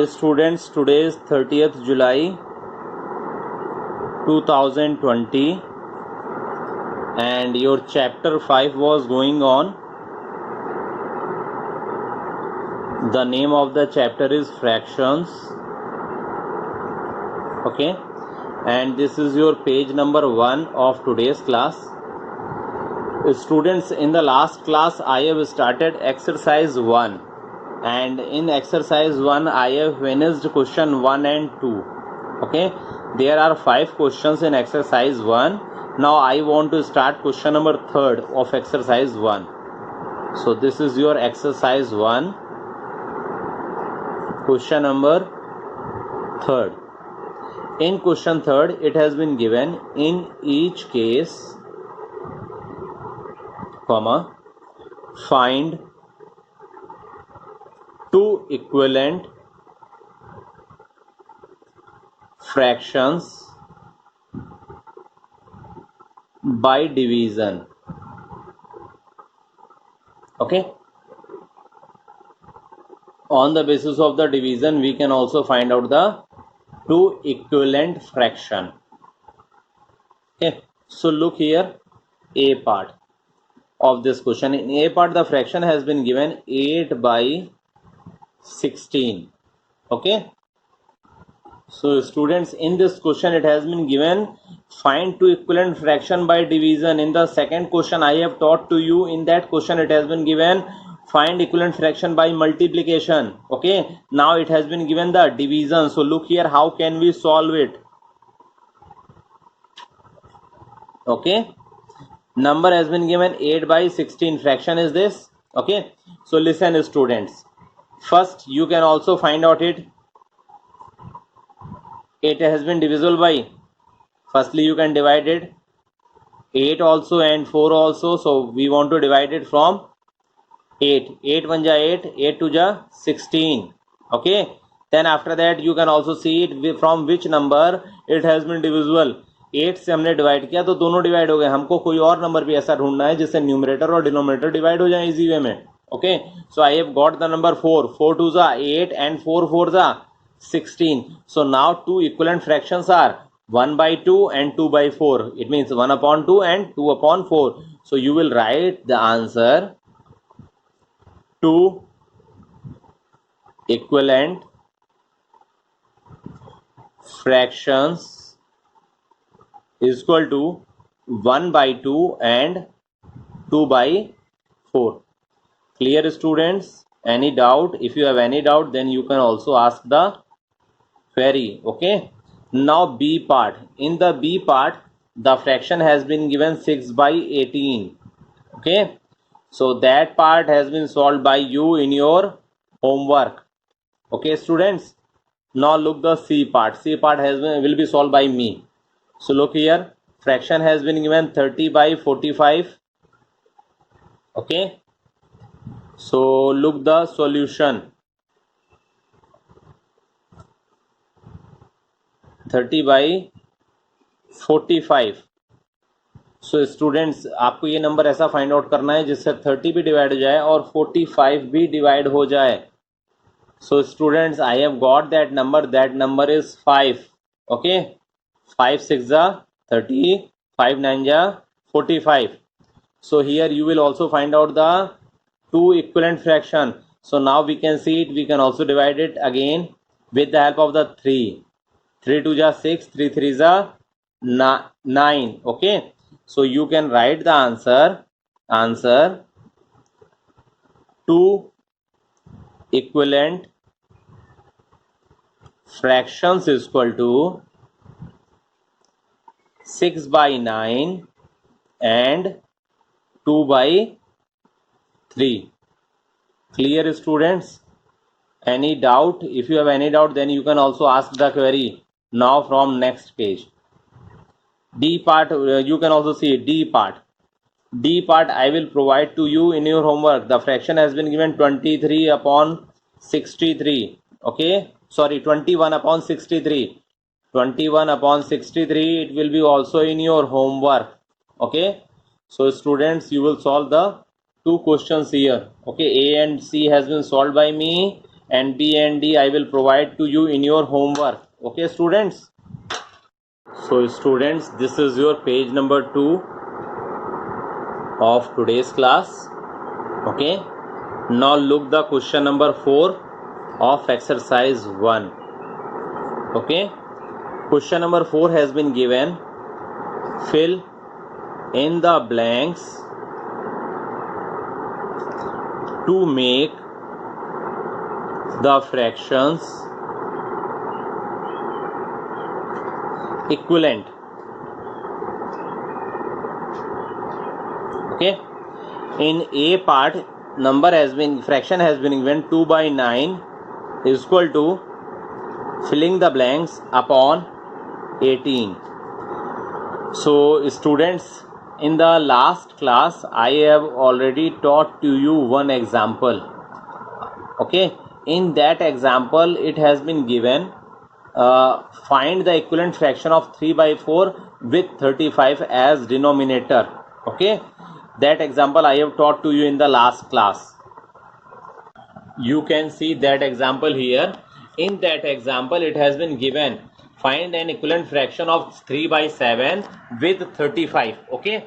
Students, today is 30th July 2020 and your chapter 5 was going on. The name of the chapter is fractions. Okay, and this is your page number 1 of today's class. Students, in the last class I have started exercise 1, and in exercise 1 I have finished question 1 and 2. Okay, there are 5 questions in exercise 1. Now I want to start question number 3rd of exercise 1. So this is your exercise 1, question number 3rd. In question 3rd, it has been given, in each case, comma, find two equivalent fractions by division. Okay, on the basis of the division we can also find out the two equivalent fraction. Okay, so look here, A part of this question. In A part the fraction has been given 8 by 16. Okay, so students, in this question it has been given find two equivalent fraction by division. In the second question I have taught to you, in that question it has been given find equivalent fraction by multiplication. Okay, now it has been given the division. So look here, how can we solve it? Okay, number has been given 8 by 16, fraction is this. Okay, so listen students, first you can also find out it has been divisible by, firstly you can divide it 8 also and 4 also. So we want to divide it from 8. 8 1 ja 8, 8 2 ja 16. Okay, then after that you can also see it from which number it has been divisible. 8 से हमने divide किया तो दोनों divide हो गए. हमको कोई और नंबर भी ऐसा ढूंढना है जिससे न्यूमरेटर और डिनोमिनेटर डिवाइड हो जाए इजी वे में. Okay, so I have got the number 4. 4 2 जा 8 and 4 4 जा 16. So now two equivalent fractions are 1 by 2 and 2 by 4. It means 1 upon 2 and 2 upon 4. So you will write the answer, two equivalent fractions is equal to 1 by 2 and 2 by 4. Clear students? Any doubt? If you have any doubt, then you can also ask the query. Okay, now B part. In the B part the fraction has been given 6 by 18. Okay, so that part has been solved by you in your homework. Okay students, now look the C part. C part will be solved by me. So look here, fraction has been given 30 by 45. Okay, so look the solution, 30 by 45. So students, आपको ये number ऐसा find out करना है जिससे 30 भी divide हो जाए और 45 भी डिवाइड हो जाए. So students, I have got that number is 5. Okay, 5 6 जा 30, 5 9 जा 45. So here you will also find out the two equivalent fraction. So now we can see it, we can also divide it again with the help of the 3. 3 2 ja 6, 3 3 ja 9. Okay, so you can write the answer two equivalent fractions is equal to 6 by 9 and 2 by 3. Clear students? Any doubt? If you have any doubt, then you can also ask the query now from next page. D part, you can also see D part. D part I will provide to you in your homework. The fraction has been given 23 upon 63. Okay, sorry, 21 upon 63. 21 upon 63, it will be also in your homework. Okay, so students, you will solve the two questions here. Okay, A and C has been solved by me and B and D I will provide to you in your homework. Okay students, so students, this is your page number 2 of today's class. Okay, now look the question number 4 of exercise 1. Okay, question number 4 has been given. Fill in the blanks to make the fractions equivalent. Okay, in A part, fraction has been given 2 by 9 is equal to filling the blanks upon 18. So students, in the last class I have already taught to you one example. Okay, in that example it has been given find the equivalent fraction of 3 by 4 with 35 as denominator. Okay, that example I have taught to you in the last class. You can see that example here. In that example it has been given find an equivalent fraction of 3 by 7 with 35. Okay,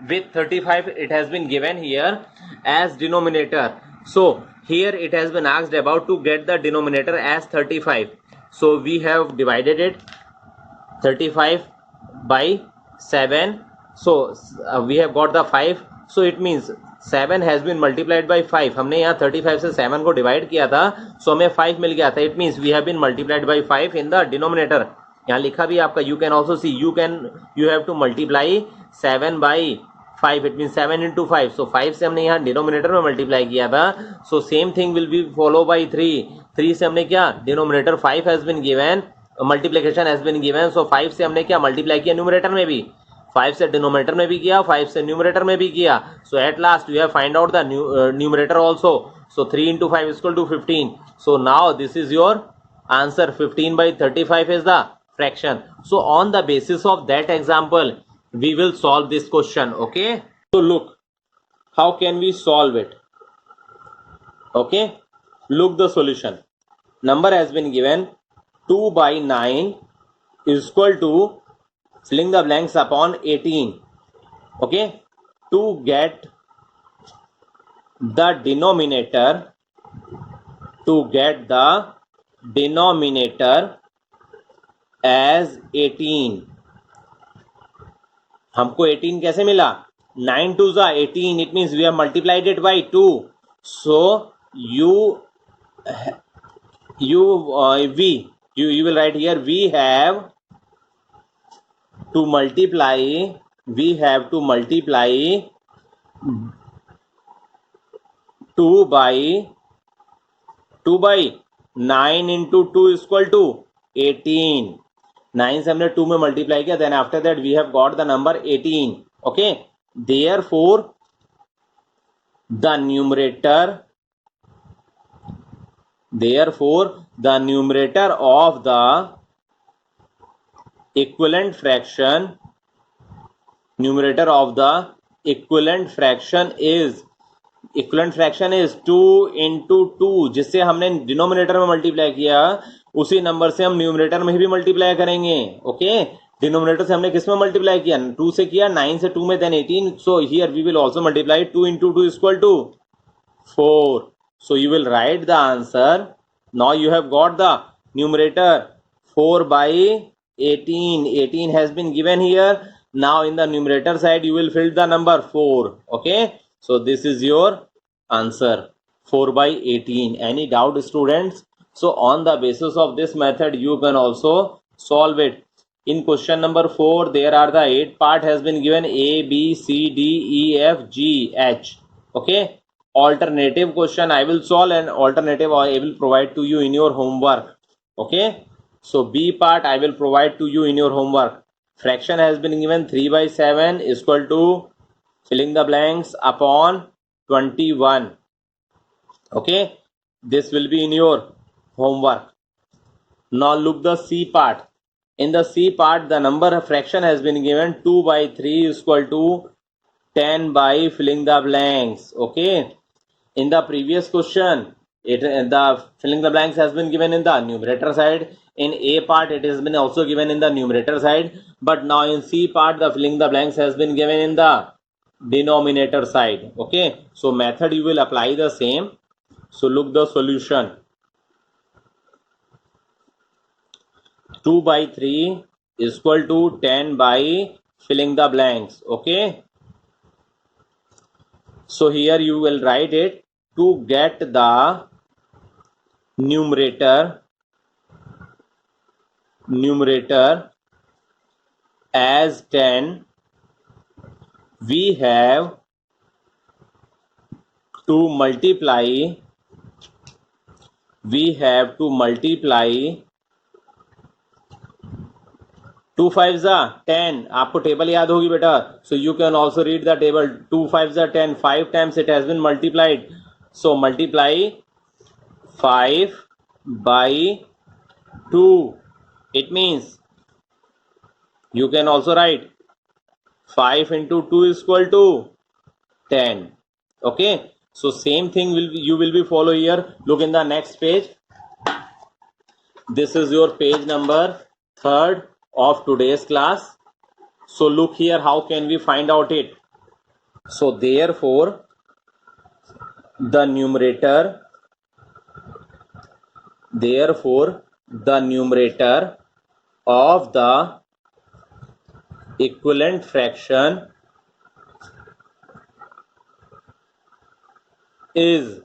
with 35 it has been given here as denominator. So here it has been asked about to get the denominator as 35. So we have divided it 35 by 7. So we have got the 5. So it means 7 has been multiplied by 5. हमने यहाँ 35 से 7 को divide किया था, so हमें 5 मिल गया था. It means we have been multiplied by 5 in the denominator. यहाँ लिखा भी आपका, you can also see, you have to multiply 7 by 5. It means 7 into 5. So 5 से हमने यहाँ डिनोमिनेटर में मल्टीप्लाई किया था. So same thing will be follow by 3. 3 से हमने क्या, denominator 5 has been given, multiplication has been given. So 5 से हमने क्या मल्टीप्लाई किया न्यूमरेटर में भी, 5 से डिनोमिनेटर में भी किया, 5 से न्यूमरेटर में भी किया. So at last we have find out the numerator also. So 3 into 5 is equal to 15. So now this is your answer. 15 by 35 is the fraction. So on the basis of that example we will solve this question. Okay, so look how can we solve it. Okay, look the solution. Number has been given 2 by 9 is equal to filling the blanks upon 18. Okay, to get the denominator, as 18. हमको 18 कैसे मिला, 9 2 जा 18. It means we have multiplied it by 2. So you will write here we have to multiply 2 by 9 into 2 is equal to 18. 9 से हमने 2 में multiply किया, then after that we have got the number 18. Okay, therefore the numerator of the equivalent fraction is 2 into 2. जिससे हमने denominator में multiply किया उसी number से हम न्यूमरेटर में भी मल्टीप्लाई करेंगे. ओके, डिनोमिनेटर से हमने किस में मल्टीप्लाई किया, 2 से किया, 9 से 2 में, then 18. So here we will also multiply 2 into 2 is equal to 4. So you will write the answer. Now you have got the numerator 4 by 18. 18 has been given here. Now in the numerator side you will fill the number 4. Okay, so this is your answer, 4 by 18. Any doubt students? So on the basis of this method you can also solve it. In question number 4 there are the 8 part has been given, A, B, C, D, E, F, G, H. Okay, alternative question I will solve and alternative I will provide to you in your homework. Okay, so B part I will provide to you in your homework. Fraction has been given 3 by 7 is equal to filling the blanks upon 21. Okay, this will be in your homework. Now look the C part. In the C part the number of fraction has been given 2 by 3 is equal to 10 by filling the blanks. Okay, in the previous question the filling the blanks has been given in the numerator side. In A part it has been also given in the numerator side, but now in C part the filling the blanks has been given in the denominator side. Okay, so method you will apply the same. So look the solution. 2 by 3 is equal to 10 by filling the blanks. Okay, so here you will write it to get the numerator as 10. We have to multiply 2 5s are 10. आपको table याद होगी बेटा. So you can also read the table. 2 5s are 10. 5 times it has been multiplied. So multiply 5 by 2. It means you can also write 5 into 2 is equal to 10. Okay, so same thing you will be follow here. Look in the next page. This is your page number 3rd of today's class. So look here, how can we find out it? So therefore the numerator of the equivalent fraction is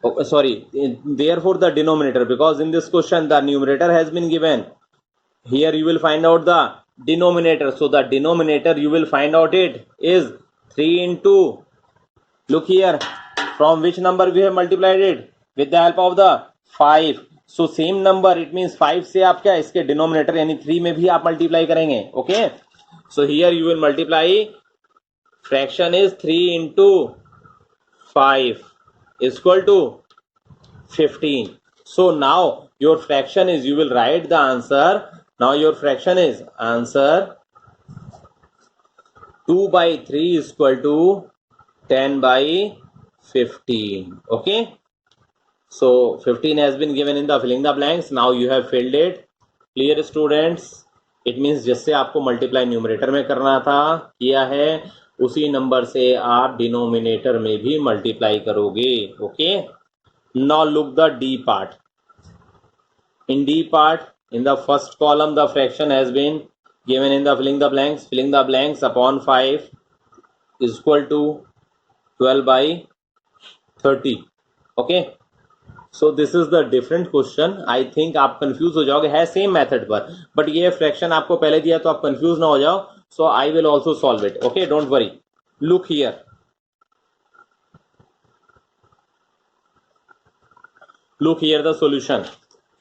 therefore the denominator, because in this question the numerator has been given. Here you will find out the denominator. So the denominator you will find out it is 3 into, look here, from which number we have multiplied it? With the help of the 5. So same number, it means 5 से आप क्या इसके denominator यानी 3 में भी आप multiply करेंगे. Okay, so here you will multiply, fraction is 3 into 5 is equal to 15. So now your fraction is, you will write the answer. Now your fraction is answer 2 by 3 is equal to 10 by 15. Okay, so 15 has been given in the filling the blanks. Now you have filled it. Clear students? It means जिससे आपको multiply numerator में करना था किया है, उसी number से आप डिनोमिनेटर में भी मल्टीप्लाई करोगे. Okay, now look the D part. In D part, in the first column the fraction has been given in the filling the blanks upon 5 is equal to 12 by 30. Okay, so this is the different question. I think आप confuse हो जाओगे, है same method पर, but ये fraction आपको पहले दिया तो आप कंफ्यूज ना हो जाओ. So I will also solve it. Okay, don't worry. Look here. Look here the solution.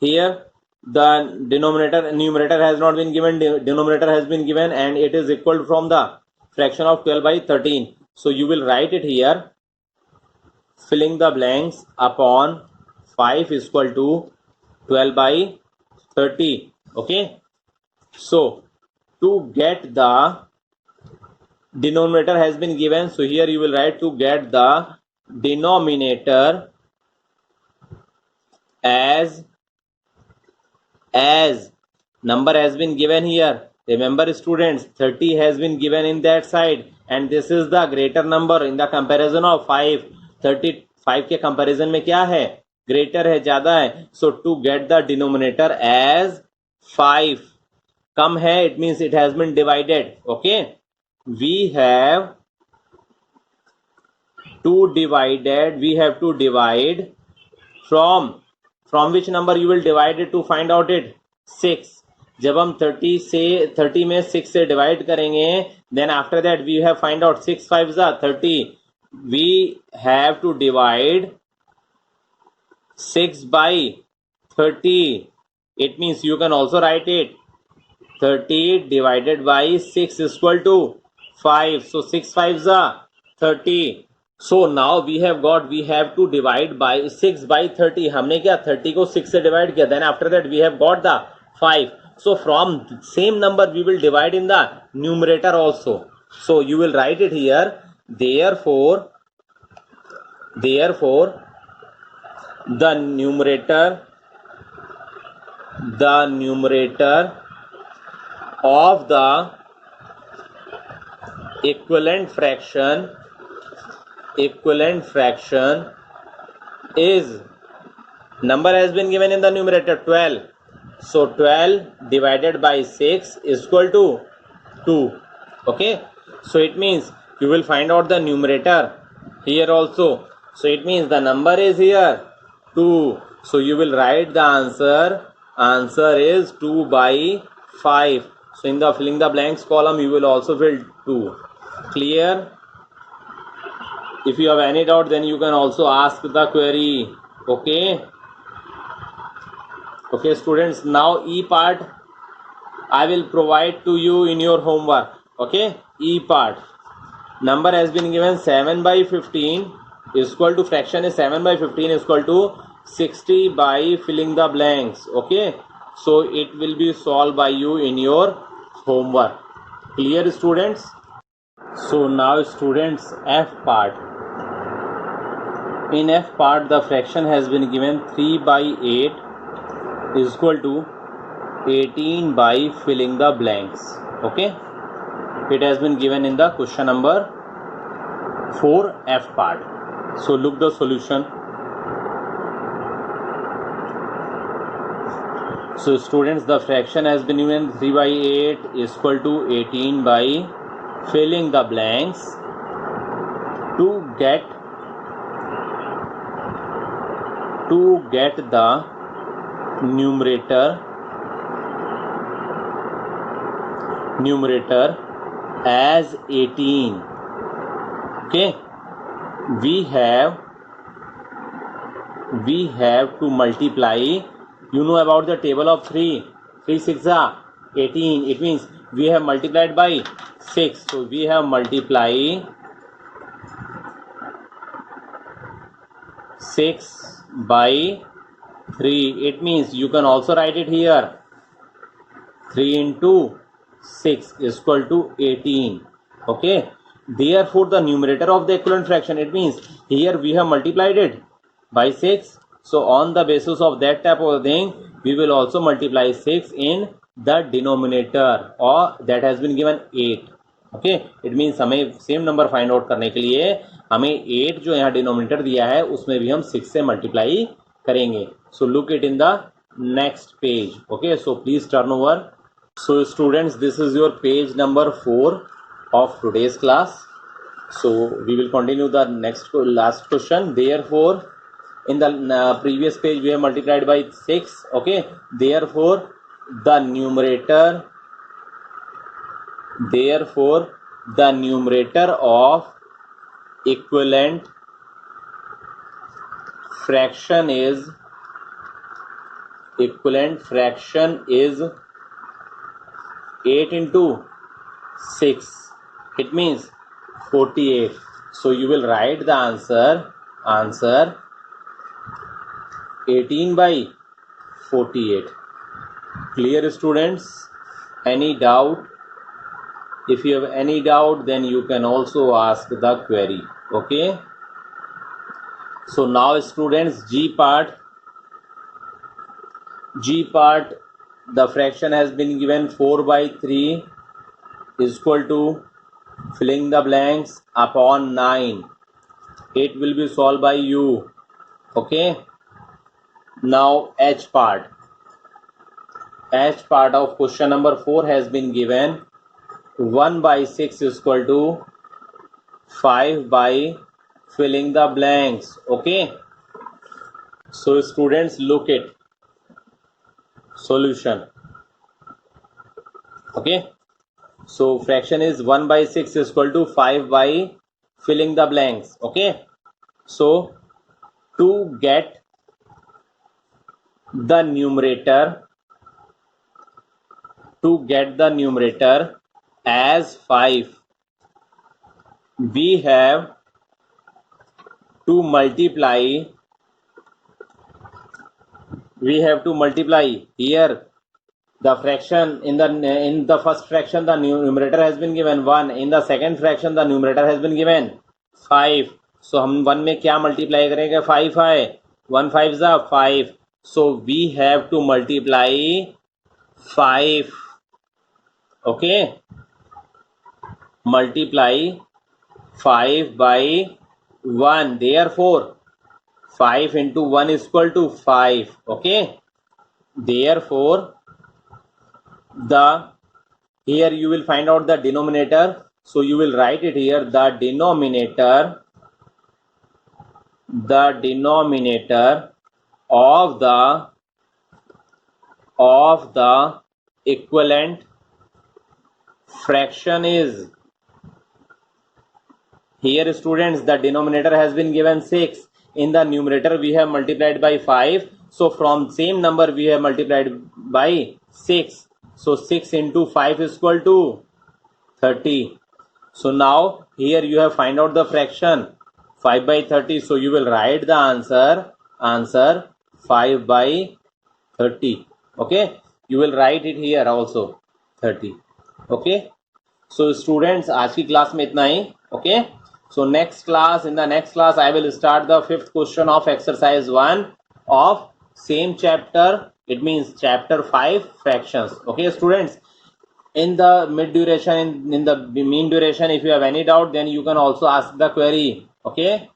Here the numerator has not been given, denominator has been given, and it is equal from the fraction of 12 by 13. So you will write it here, filling the blanks upon 5 is equal to 12 by 30. Okay, so to get the denominator has been given, so here you will write to get the denominator as number has been given here. Remember students, 30 has been given in that side, and this is the greater number in the comparison of 5. 35 के comparison में क्या है? Greater है, ज़्यादा है. So to get the denominator as 5, कम है, it means it has been divided. Okay, we have to divide from which number you will divide it to find out it? 6. जब हम 30 में 6 से डिवाइड करेंगे, then after that we have find out 6 5s are 30. We have to divide 6 by 30. It means you can also write it 30 divided by 6 is equal to 5. So 6 5s are 30. So now we have to divide by 6 by 30. हमने क्या 30 को 6 से divide किया, then after that we have got the 5. So from same number we will divide in the numerator also. So you will write it here. Therefore the numerator of the equivalent fraction is, number has been given in the numerator 12, so 12 divided by 6 is equal to 2. Okay, so it means you will find out the numerator here also, so it means the number is here 2, so you will write the answer is 2 by 5. So in the filling the blanks column you will also fill 2. Clear? If you have any doubt, then you can also ask the query. Okay, students, now E part I will provide to you in your homework. Okay, E part, number has been given 7 by 15 is equal to, fraction is 7 by 15 is equal to 60 by filling the blanks. Okay, so it will be solved by you in your homework. Clear, students? So now, students, F part. In F part, the fraction has been given 3 by 8 is equal to 18 by filling the blanks. Okay, it has been given in the question number 4, F part. So look the solution. So students, the fraction has been given 3 by 8 is equal to 18 by filling the blanks. To get the numerator as 18. Okay, we have to multiply. You know about the table of 3 6 are 18. It means we have multiplied by 6, so we have multiplied 6 by 3. It means you can also write it here, 3 into 6 is equal to 18. Okay, therefore the numerator of the equivalent fraction, it means here we have multiplied it by 6, so on the basis of that type of thing we will also multiply 6 in the denominator, or that has been given 8. Okay, it means हमें same number find out करने के लिए हमें 8 जो यहाँ denominator दिया है उसमें भी हम 6 से मल्टीप्लाई करेंगे. So look it in the next page. Okay, so please turn over. So students, this is your page number 4 of today's class. So we will continue the last question. Therefore, in the previous page we have multiplied by 6. Okay, therefore the numerator of equivalent fraction is 8 into 6. It means 48. So you will write the answer 18 by 48. Clear, students? Any doubt? If you have any doubt, then you can also ask the query. Okay, so now students, G part, the fraction has been given 4 by 3 is equal to filling the blanks upon 9. It will be solved by you. Okay, now H part of question number 4 has been given 1 by 6 is equal to 5 by filling the blanks. Okay, so students, look at solution. Okay, so fraction is 1 by 6 is equal to 5 by filling the blanks. Okay, so to get the numerator as 5, we have to multiply here the fraction. In the first fraction the numerator has been given 1, in the second fraction the numerator has been given 5. So हम 1 में क्या multiply करेंगे, 5 है, 1 5s are 5. So we have to multiply 5. Okay, multiply 5 by 1. Therefore 5 into 1 is equal to 5. Okay, therefore the here you will find out the denominator, so you will write it here. The denominator of the equivalent fraction is, here students, the denominator has been given 6. In the numerator we have multiplied by 5, so from same number we have multiplied by 6. So 6 into 5 is equal to 30. So now here you have find out the fraction 5 by 30. So you will write the answer 5 by 30. Okay, you will write it here also 30. Okay, so students, आज की class में इतना ही. Okay, so in the next class I will start the 5th question of exercise 1 of same chapter. It means chapter 5 fractions. Okay students, in the mid duration, in the mean duration, if you have any doubt, then you can also ask the query. Okay.